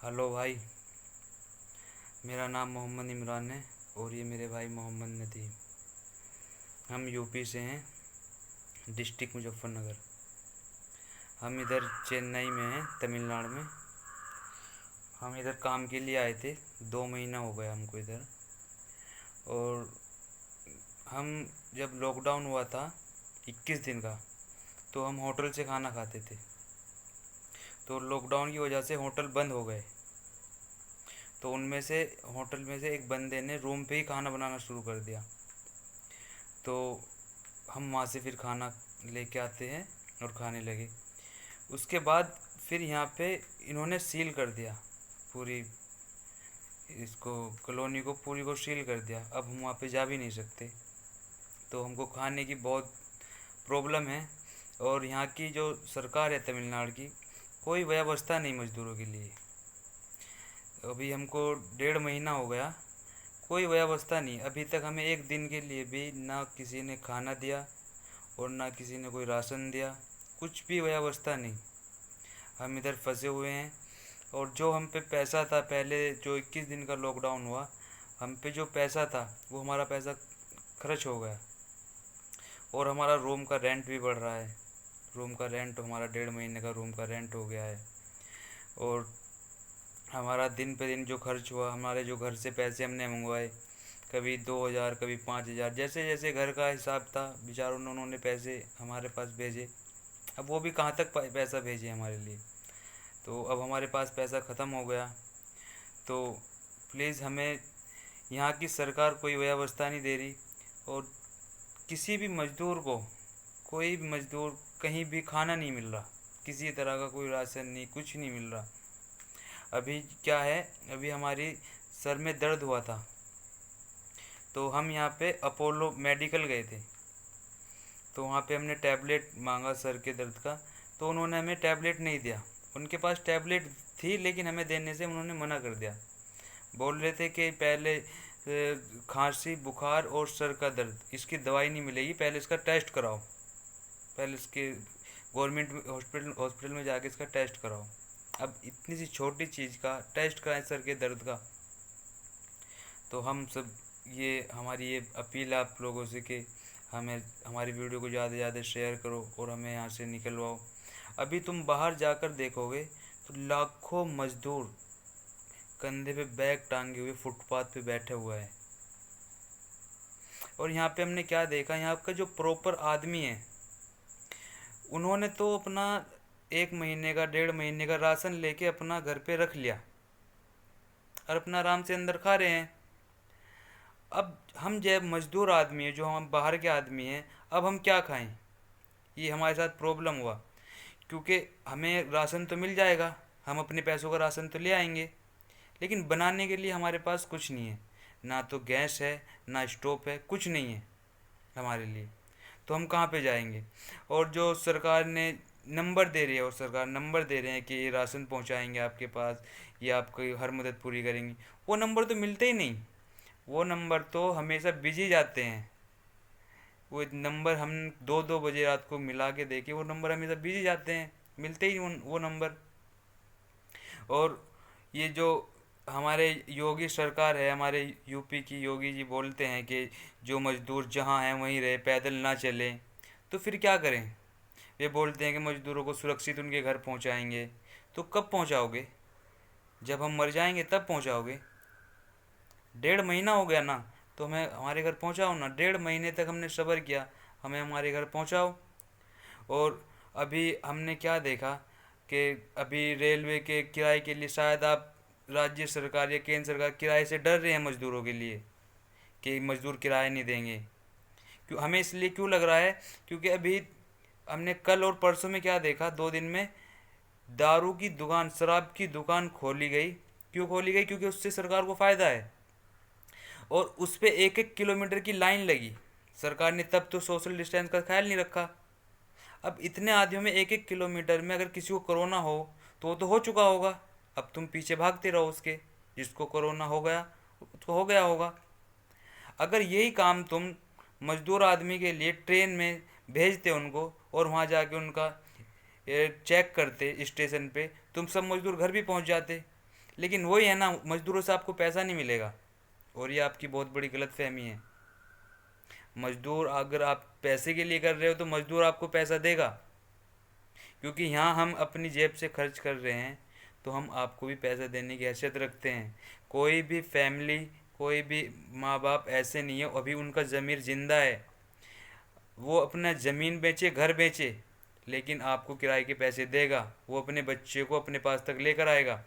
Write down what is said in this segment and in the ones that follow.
Hello भाई। मेरा नाम मोहम्मद इमरान है और ये मेरे भाई मोहम्मद नदीम। हम यूपी से हैं, डिस्ट्रिक्ट मुजफ्फरनगर। हम इधर चेन्नई में हैं, तमिलनाडु में। हम इधर काम के लिए आए थे, 2 महीना हो गया हमको इधर। और हम जब लॉकडाउन हुआ था 21 दिन का, तो हम होटल से खाना खाते थे। तो लॉकडाउन की वजह से होटल बंद हो गए। तो उनमें से होटल में से एक बंदे ने रूम पे ही खाना बनाना शुरू कर दिया। तो हम वहाँ से फिर खाना लेके आते हैं और खाने लगे। उसके बाद फिर यहाँ पे इन्होंने सील कर दिया पूरी इसको, कॉलोनी को पूरी को सील कर दिया। अब हम वहाँ पे जा भी नहीं सकते। तो हमको खाने की बहुत प्रॉब्लम है। और यहाँ की जो सरकार है तमिलनाडु की, कोई व्यवस्था नहीं मज़दूरों के लिए। अभी हमको 1.5 महीना हो गया, कोई व्यवस्था नहीं। अभी तक हमें एक दिन के लिए भी ना किसी ने खाना दिया और ना किसी ने कोई राशन दिया, कुछ भी व्यवस्था नहीं। हम इधर फंसे हुए हैं। और जो हम पे पैसा था पहले, जो 21 दिन का लॉकडाउन हुआ, हम पे जो पैसा था वो हमारा पैसा खर्च हो गया। और हमारा रूम का रेंट भी बढ़ रहा है। रूम का रेंट हमारा 1.5 महीने का रूम का रेंट हो गया है। और हमारा दिन पे दिन जो खर्च हुआ, हमारे जो घर से पैसे हमने मंगवाए, कभी 2,000 कभी 5,000, जैसे जैसे घर का हिसाब था बेचारों ने, उन्होंने पैसे हमारे पास भेजे। अब वो भी कहाँ तक पैसा भेजे हमारे लिए। तो अब हमारे पास पैसा ख़त्म हो गया। तो प्लीज़, हमें यहाँ की सरकार कोई व्यवस्था नहीं दे रही। और किसी भी मज़दूर को, कोई भी मज़दूर कहीं भी खाना नहीं मिल रहा, किसी तरह का कोई राशन नहीं, कुछ नहीं मिल रहा। अभी क्या है, अभी हमारी सर में दर्द हुआ था, तो हम यहाँ पे अपोलो मेडिकल गए थे। तो वहाँ पे हमने टैबलेट मांगा सर के दर्द का, तो उन्होंने हमें टैबलेट नहीं दिया। उनके पास टैबलेट थी लेकिन हमें देने से उन्होंने मना कर दिया। बोल रहे थे कि पहले खांसी, बुखार और सर का दर्द, इसकी दवाई नहीं मिलेगी, पहले इसका टेस्ट कराओ। पहले इसके गवर्नमेंट हॉस्पिटल में जाके इसका टेस्ट कराओ। अब इतनी सी छोटी चीज़ का टेस्ट कराएं, सर के दर्द का। तो हम सब, ये हमारी ये अपील है आप लोगों से कि हमें, हमारी वीडियो को ज़्यादा से ज़्यादा शेयर करो और हमें यहाँ से निकलवाओ। अभी तुम बाहर जाकर देखोगे तो लाखों मज़दूर कंधे पे बैग टांगे हुए फुटपाथ पे बैठे हुए हैं। और यहाँ पे हमने क्या देखा, यहाँ का जो प्रॉपर आदमी है, उन्होंने तो अपना 1 महीने का 1.5 महीने का राशन लेके अपना घर पे रख लिया और अपना आराम से अंदर खा रहे हैं। अब हम जब मजदूर आदमी है, जो हम बाहर के आदमी हैं, अब हम क्या खाएं? ये हमारे साथ प्रॉब्लम हुआ। क्योंकि हमें राशन तो मिल जाएगा, हम अपने पैसों का राशन तो ले आएंगे, लेकिन बनाने के लिए हमारे पास कुछ नहीं है। ना तो गैस है, ना स्टोव है, कुछ नहीं है हमारे लिए। तो हम कहाँ पे जाएंगे? और जो सरकार ने नंबर दे रही है, और सरकार नंबर दे रहे हैं कि ये राशन पहुँचाएंगे आपके पास, या आपकी हर मदद पूरी करेंगी, वो नंबर तो मिलते ही नहीं। वो नंबर तो हमेशा बिजी जाते हैं। वो नंबर हम 2-2 बजे रात को मिला के देखे, वो नंबर हमेशा बिजी जाते हैं, मिलते ही वो नंबर। और ये जो हमारे योगी सरकार है, हमारे यूपी की योगी जी बोलते हैं कि जो मज़दूर जहाँ हैं वहीं रहे, पैदल ना चलें। तो फिर क्या करें? वे बोलते हैं कि मज़दूरों को सुरक्षित उनके घर पहुँचाएंगे। तो कब पहुँचाओगे? जब हम मर जाएंगे तब पहुँचाओगे? 1.5 महीना हो गया ना, तो हमें हमारे घर पहुँचाओ ना। 1.5 महीने तक हमने सब्र किया, हमें हमारे घर पहुँचाओ। और अभी हमने क्या देखा कि अभी रेलवे के किराए के लिए शायद आप, राज्य सरकार या केंद्र सरकार किराए से डर रहे हैं मज़दूरों के लिए, कि मज़दूर किराया नहीं देंगे। क्यों? हमें इसलिए क्यों लग रहा है? क्योंकि अभी हमने कल और परसों में क्या देखा, 2 दिन में दारू की दुकान, शराब की दुकान खोली गई। क्यों खोली गई? क्योंकि उससे सरकार को फ़ायदा है। और उस पर 1-1 किलोमीटर की लाइन लगी। सरकार ने तब तो सोशल डिस्टेंस का ख्याल नहीं रखा। अब इतने आदमियों में 1-1 किलोमीटर में अगर किसी को कोरोना हो, तो वो तो हो चुका होगा। अब तुम पीछे भागते रहो उसके, जिसको कोरोना हो गया तो हो गया होगा। अगर यही काम तुम मजदूर आदमी के लिए ट्रेन में भेजते उनको, और वहाँ जाके उनका चेक करते स्टेशन पे, तुम सब मजदूर घर भी पहुँच जाते। लेकिन वही है ना, मजदूरों से आपको पैसा नहीं मिलेगा, और ये आपकी बहुत बड़ी गलतफहमी है। मजदूर अगर आप पैसे के लिए कर रहे हो तो मजदूर आपको पैसा देगा, क्योंकि यहाँ हम अपनी जेब से खर्च कर रहे हैं, तो हम आपको भी पैसा देने की हैसियत रखते हैं। कोई भी फैमिली, कोई भी माँ बाप ऐसे नहीं है, अभी उनका ज़मीर ज़िंदा है, वो अपना ज़मीन बेचे, घर बेचे, लेकिन आपको किराए के पैसे देगा, वो अपने बच्चे को अपने पास तक लेकर आएगा।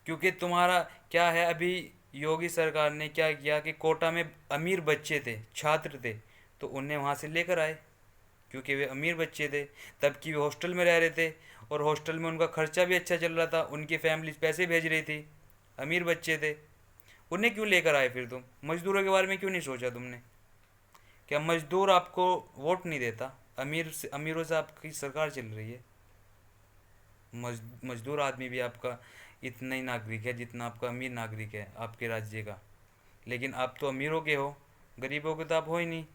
क्योंकि तुम्हारा क्या है, अभी योगी सरकार ने क्या किया कि कोटा में अमीर बच्चे थे, छात्र थे, तो उन्हें वहाँ से लेकर आए, क्योंकि वे अमीर बच्चे थे, तब की वे हॉस्टल में रह रहे थे, और हॉस्टल में उनका खर्चा भी अच्छा चल रहा था, उनकी फैमिली पैसे भेज रही थी, अमीर बच्चे थे, उन्हें क्यों लेकर आए? फिर तुम मजदूरों के बारे में क्यों नहीं सोचा तुमने? क्या मजदूर आपको वोट नहीं देता? अमीरों से आपकी सरकार चल रही है। मजदूर आदमी भी आपका इतना ही नागरिक है जितना आपका अमीर नागरिक है आपके राज्य का, लेकिन आप तो अमीरों के हो, गरीबों के तो आप हो ही नहीं।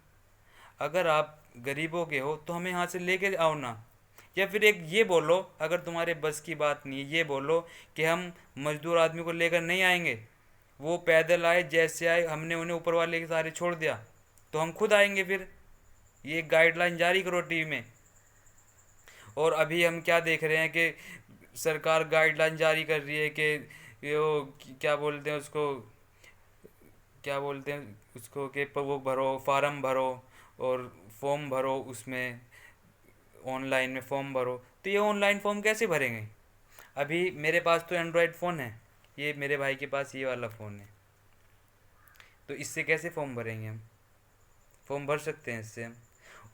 अगर आप गरीबों के हो तो हमें यहाँ से लेके आओ ना, या फिर एक ये बोलो, अगर तुम्हारे बस की बात नहीं है, ये बोलो कि हम मजदूर आदमी को लेकर नहीं आएंगे, वो पैदल आए, जैसे आए हमने उन्हें ऊपर वाले के सहारे छोड़ दिया, तो हम खुद आएंगे फिर। ये गाइडलाइन जारी करो टीवी में। और अभी हम क्या देख रहे हैं कि सरकार गाइडलाइन जारी कर रही है कि क्या बोलते हैं उसको, क्या बोलते हैं उसको, कि वो भरो, फार्म भरो और फॉर्म भरो, उसमें ऑनलाइन में फॉर्म भरो। तो ये ऑनलाइन फॉर्म कैसे भरेंगे? अभी मेरे पास तो एंड्रॉयड फ़ोन है, ये मेरे भाई के पास ये वाला फ़ोन है, तो इससे कैसे फॉर्म भरेंगे हम? फॉर्म भर सकते हैं इससे हम,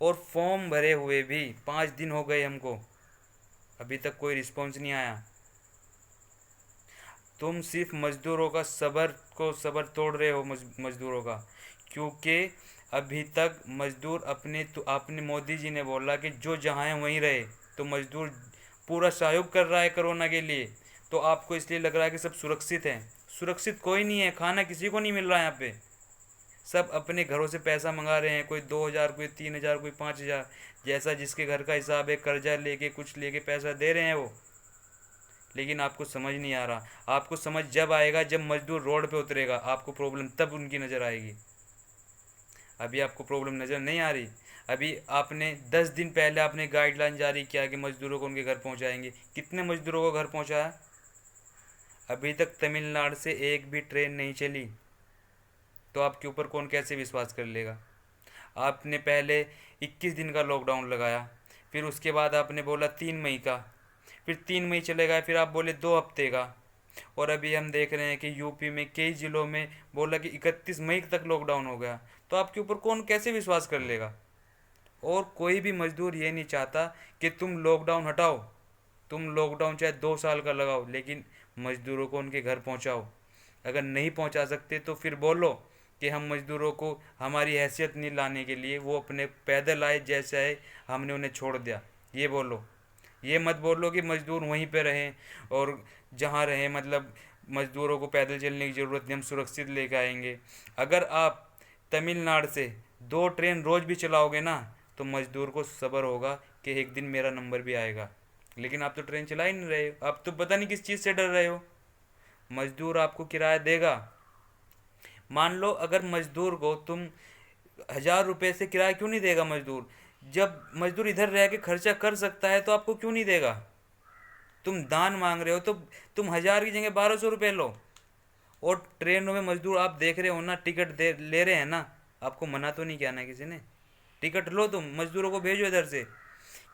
और फॉर्म भरे हुए भी 5 दिन हो गए हमको, अभी तक कोई रिस्पॉन्स नहीं आया। तुम सिर्फ मज़दूरों का सब्र तोड़ रहे हो, मज़दूरों का, क्योंकि अभी तक मज़दूर अपने, तो आपने, मोदी जी ने बोला कि जो जहाँ है वहीं रहे, तो मज़दूर पूरा सहयोग कर रहा है कोरोना के लिए, तो आपको इसलिए लग रहा है कि सब सुरक्षित हैं। सुरक्षित कोई नहीं है, खाना किसी को नहीं मिल रहा है यहाँ पे। सब अपने घरों से पैसा मंगा रहे हैं, कोई 2,000, कोई 3,000, कोई 5,000, जैसा जिसके घर का हिसाब है, कर्जा लेके कुछ लेके पैसा दे रहे हैं वो। लेकिन आपको समझ नहीं आ रहा। आपको समझ जब आएगा जब मजदूर रोड पे उतरेगा, आपको प्रॉब्लम तब उनकी नज़र आएगी। अभी आपको प्रॉब्लम नज़र नहीं आ रही। अभी आपने 10 दिन पहले आपने गाइडलाइन जारी किया कि मज़दूरों को उनके घर पहुंचाएंगे। कितने मज़दूरों को घर पहुंचाया? अभी तक तमिलनाडु से एक भी ट्रेन नहीं चली, तो आपके ऊपर कौन कैसे विश्वास कर लेगा? आपने पहले 21 दिन का लॉकडाउन लगाया, फिर उसके बाद आपने बोला 3 मई का, फिर 3 मई चले गए, फिर आप बोले 2 हफ्ते का, और अभी हम देख रहे हैं कि यूपी में कई ज़िलों में बोला कि 31 मई तक लॉकडाउन हो गया। तो आपके ऊपर कौन कैसे विश्वास कर लेगा? और कोई भी मजदूर ये नहीं चाहता कि तुम लॉकडाउन हटाओ, तुम लॉकडाउन चाहे 2 साल का लगाओ, लेकिन मजदूरों को उनके घर पहुंचाओ। अगर नहीं पहुंचा सकते तो फिर बोलो कि हम मजदूरों को हमारी हैसियत नहीं लाने के लिए, वो अपने पैदल आए, जैसे आए हमने उन्हें छोड़ दिया, ये बोलो। ये मत बोलो कि मज़दूर वहीं पे रहें और जहाँ रहें, मतलब मज़दूरों को पैदल चलने की ज़रूरत नहीं, हम सुरक्षित लेके आएंगे। अगर आप तमिलनाडु से 2 ट्रेन रोज़ भी चलाओगे ना, तो मज़दूर को सब्र होगा कि एक दिन मेरा नंबर भी आएगा। लेकिन आप तो ट्रेन चला ही नहीं रहे हो, आप तो पता नहीं किस चीज़ से डर रहे हो। मज़दूर आपको किराया देगा। मान लो अगर मज़दूर को तुम 1,000 रुपये से किराया क्यों नहीं देगा मज़दूर? जब मज़दूर इधर रह के खर्चा कर सकता है तो आपको क्यों नहीं देगा? तुम दान मांग रहे हो तो तुम 1,000 की जगह 1,200 रुपये लो। और ट्रेनों में मज़दूर आप देख रहे हो ना, टिकट दे ले रहे हैं ना, आपको मना तो नहीं किया ना किसी ने? टिकट लो, तुम मज़दूरों को भेजो इधर से,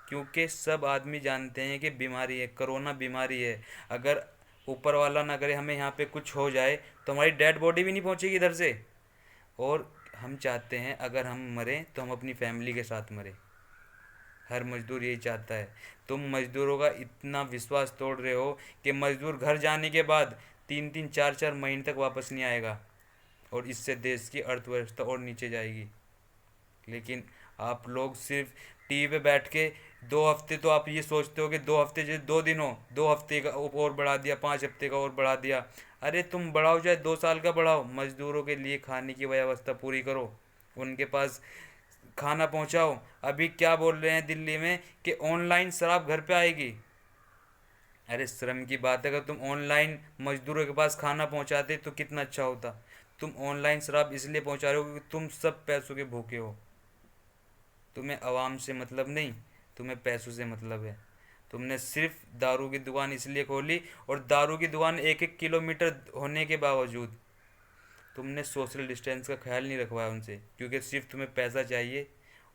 क्योंकि सब आदमी जानते हैं कि बीमारी है, कोरोना बीमारी है। अगर ऊपर वाला ना करे हमें यहाँ पे कुछ हो जाए तो हमारी डेड बॉडी भी नहीं पहुँचेगी इधर से। और हम चाहते हैं अगर हम मरें तो हम अपनी फैमिली के साथ मरें। हर मज़दूर यही चाहता है। तुम मज़दूरों का इतना विश्वास तोड़ रहे हो कि मज़दूर घर जाने के बाद 3-3 4-4 महीने तक वापस नहीं आएगा, और इससे देश की अर्थव्यवस्था और नीचे जाएगी। लेकिन आप लोग सिर्फ टीवी पे बैठ के 2 हफ्ते, तो आप ये सोचते हो कि 2 हफ्ते जैसे 2 दिन हो, 2 हफ्ते का और बढ़ा दिया, 5 हफ्ते का और बढ़ा दिया। अरे तुम बढ़ाओ, चाहे 2 साल का बढ़ाओ, मज़दूरों के लिए खाने की व्यवस्था पूरी करो, उनके पास खाना पहुंचाओ। अभी क्या बोल रहे हैं दिल्ली में कि ऑनलाइन शराब घर पे आएगी। अरे शर्म की बात है, अगर तुम ऑनलाइन मजदूरों के पास खाना पहुंचाते तो कितना अच्छा होता। तुम ऑनलाइन शराब इसलिए पहुंचा रहे हो क्योंकि तुम सब पैसों के भूखे हो। तुम्हें आवाम से मतलब नहीं, तुम्हें पैसों से मतलब है। तुमने सिर्फ दारू की दुकान इसलिए खोली, और दारू की दुकान 1-1 किलोमीटर होने के बावजूद तुमने सोशल डिस्टेंस का ख्याल नहीं रखवाया उनसे, क्योंकि सिर्फ तुम्हें पैसा चाहिए।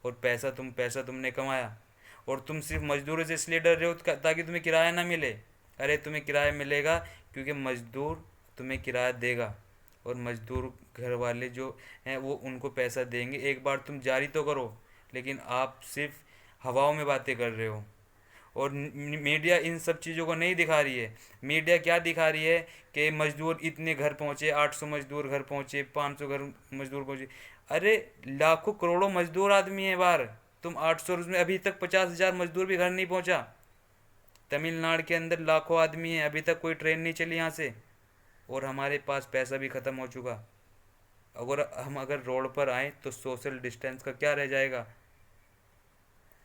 और पैसा तुमने कमाया। और तुम सिर्फ मजदूरों से इसलिए डर रहे हो ताकि तुम्हें किराया ना मिले। अरे तुम्हें किराया मिलेगा, क्योंकि मजदूर तुम्हें किराया देगा। और मजदूर घर वाले जो हैं वो उनको पैसा देंगे। एक बार तुम जारी तो करो, लेकिन आप सिर्फ हवाओं में बातें कर रहे हो। और मीडिया इन सब चीज़ों को नहीं दिखा रही है। मीडिया क्या दिखा रही है कि मजदूर इतने घर पहुँचे, 800 मजदूर घर पहुँचे, 500 घर मजदूर पहुँचे। अरे लाखों करोड़ों मजदूर आदमी है बाहर। तुम 800 में अभी तक 50,000 मजदूर भी घर नहीं पहुँचा। तमिलनाडु के अंदर लाखों आदमी है, अभी तक कोई ट्रेन नहीं चली यहाँ से। और हमारे पास पैसा भी ख़त्म हो चुका। अगर रोड पर आए तो सोशल डिस्टेंस का क्या रह जाएगा।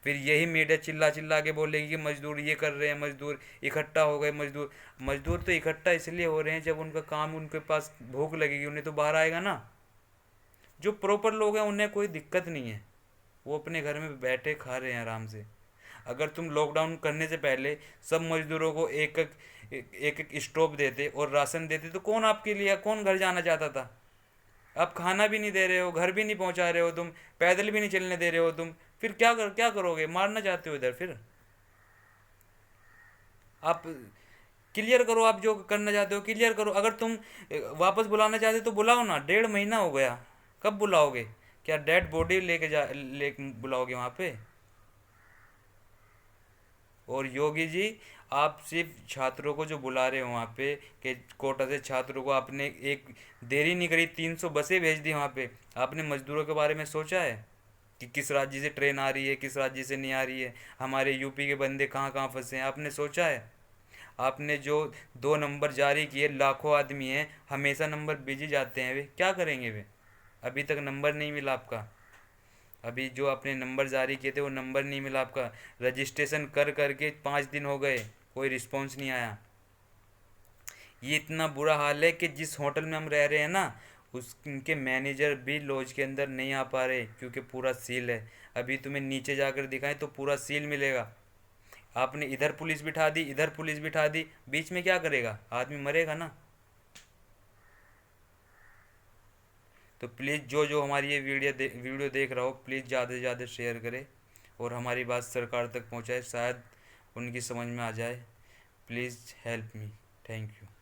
फिर यही मीडिया चिल्ला चिल्ला के बोलेगी कि मजदूर ये कर रहे हैं, मजदूर इकट्ठा हो गए। मजदूर मजदूर तो इकट्ठा इसलिए हो रहे हैं, जब उनका काम, उनके पास भूख लगेगी उन्हें तो बाहर आएगा ना। जो प्रॉपर लोग हैं उन्हें कोई दिक्कत नहीं है, वो अपने घर में बैठे खा रहे हैं आराम से। अगर तुम लॉकडाउन करने से पहले सब मजदूरों को एक एक स्टोव देते और राशन देते तो कौन आपके लिए, कौन घर जाना चाहता था। आप खाना भी नहीं दे रहे हो, घर भी नहीं पहुंचा रहे हो, तुम पैदल भी नहीं चलने दे रहे हो। तुम फिर क्या करोगे, मारना चाहते हो इधर। फिर आप क्लियर करो, आप जो करना चाहते हो क्लियर करो। अगर तुम वापस बुलाना चाहते हो तो बुलाओ ना। 1.5 महीना हो गया, कब बुलाओगे। क्या डेड बॉडी ले बुलाओगे वहाँ पे। और योगी जी, आप सिर्फ छात्रों को जो बुला रहे हो वहाँ पे, कि कोटा से छात्रों को आपने एक देरी नहीं करी, 300 बसें भेज दी वहाँ पे। आपने मजदूरों के बारे में सोचा है कि किस राज्य से ट्रेन आ रही है, किस राज्य से नहीं आ रही है, हमारे यूपी के बंदे कहाँ कहाँ फंसे हैं, आपने सोचा है। आपने जो 2 नंबर जारी किए, लाखों आदमी हैं, हमेशा नंबर बिजी जाते हैं, वे क्या करेंगे वे। अभी तक नंबर नहीं मिला आपका। अभी जो आपने नंबर जारी किए थे वो नंबर नहीं मिला आपका। रजिस्ट्रेशन कर करके 5 दिन हो गए, कोई रिस्पॉन्स नहीं आया। ये इतना बुरा हाल है कि जिस होटल में हम रह रहे हैं ना, उनके मैनेजर भी लॉज के अंदर नहीं आ पा रहे, क्योंकि पूरा सील है। अभी तुम्हें नीचे जाकर दिखाएं तो पूरा सील मिलेगा। आपने इधर पुलिस बिठा दी, इधर पुलिस बिठा दी, बीच में क्या करेगा, आदमी मरेगा ना। तो प्लीज़ जो जो हमारी ये वीडियो देख रहा हो, प्लीज़ ज़्यादा से ज़्यादा शेयर करे और हमारी बात सरकार तक पहुंचाए, शायद उनकी समझ में आ जाए। Please help me. Thank you.